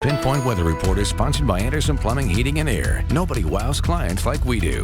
Pinpoint Weather Report is sponsored by Anderson Plumbing, Heating and Air. Nobody wows clients like we do.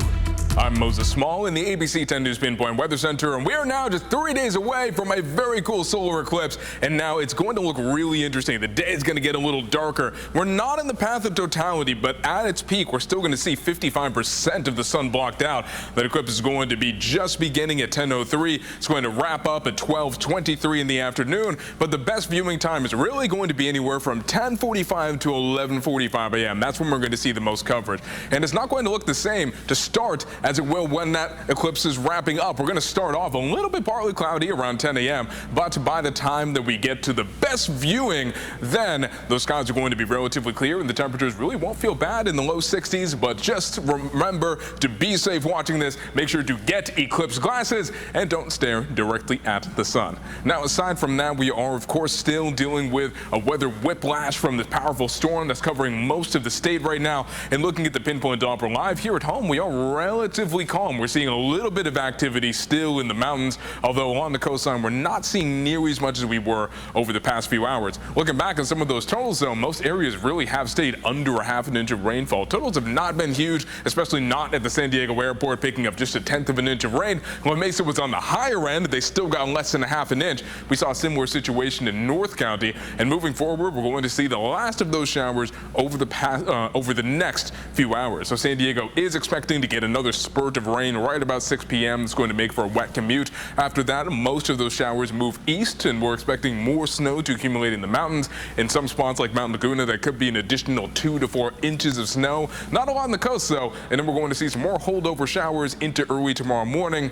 I'm Moses Small in the ABC 10 News Pinpoint Weather Center, and we are now just 3 days away from a very cool solar eclipse, and now it's going to look really interesting. The day is going to get a little darker. We're not in the path of totality, but at its peak, we're still going to see 55% of the sun blocked out. That eclipse is going to be just beginning at 10:03. It's going to wrap up at 12:23 in the afternoon, but the best viewing time is really going to be anywhere from 10:45 to 11:45 a.m. That's when we're going to see the most coverage, and it's not going to look the same to start as it will when that eclipse is wrapping up. We're going to start off a little bit partly cloudy around 10 a.m., but by the time that we get to the best viewing, then those skies are going to be relatively clear and the temperatures really won't feel bad in the low 60s. But just remember to be safe watching this. Make sure to get eclipse glasses and don't stare directly at the sun. Now, aside from that, we are of course still dealing with a weather whiplash from this powerful storm that's covering most of the state right now. And looking at the Pinpoint Doppler live here at home, we are relatively calm. We're seeing a little bit of activity still in the mountains, although along the coastline we're not seeing nearly as much as we were over the past few hours. Looking back at some of those totals though, most areas really have stayed under a half an inch of rainfall. Totals have not been huge, especially not at the San Diego airport, picking up just a tenth of an inch of rain. La Mesa was on the higher end. They still got less than a half an inch. We saw a similar situation in North County, and moving forward we're going to see the last of those showers over the next few hours. So San Diego is expecting to get another spurt of rain right about 6 p.m. It's going to make for a wet commute. After that, most of those showers move east, and we're expecting more snow to accumulate in the mountains. In some spots like Mount Laguna, there could be an additional 2 to 4 inches of snow. Not along the coast though, and then we're going to see some more holdover showers into early tomorrow morning.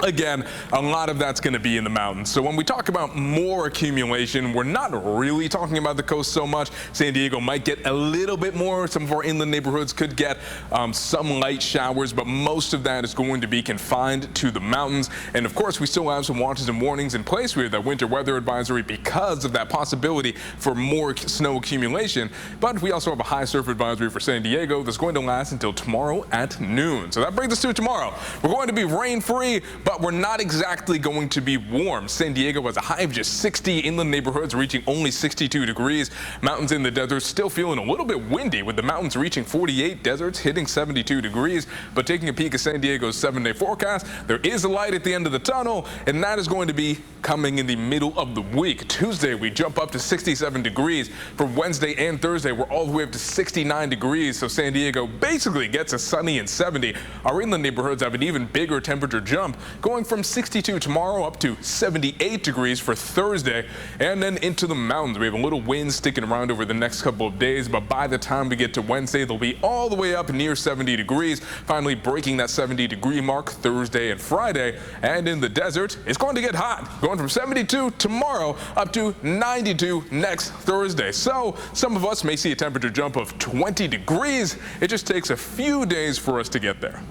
Again, a lot of that's going to be in the mountains. So when we talk about more accumulation, we're not really talking about the coast so much. San Diego might get a little bit more. Some of our inland neighborhoods could get some light showers, but most of that is going to be confined to the mountains. And of course, we still have some watches and warnings in place. We have that winter weather advisory because of that possibility for more snow accumulation. But we also have a high surf advisory for San Diego that's going to last until tomorrow at noon. So that brings us to tomorrow. We're going to be rain-free, but we're not exactly going to be warm. San Diego has a high of just 60, inland neighborhoods reaching only 62 degrees. Mountains in the desert still feeling a little bit windy, with the mountains reaching 48, deserts hitting 72 degrees. But taking a peek at San Diego's 7-day forecast, there is a light at the end of the tunnel, and that is going to be coming in the middle of the week. Tuesday, we jump up to 67 degrees. For Wednesday and Thursday, we're all the way up to 69 degrees. So San Diego basically gets a sunny and 70. Our inland neighborhoods have an even bigger temperature jump, going from 62 tomorrow up to 78 degrees for Thursday. And then into the mountains, we have a little wind sticking around over the next couple of days, but by the time we get to Wednesday, they'll be all the way up near 70 degrees, finally breaking that 70-degree mark Thursday and Friday. And in the desert, it's going to get hot, going from 72 tomorrow up to 92 next Thursday. So some of us may see a temperature jump of 20 degrees. It just takes a few days for us to get there.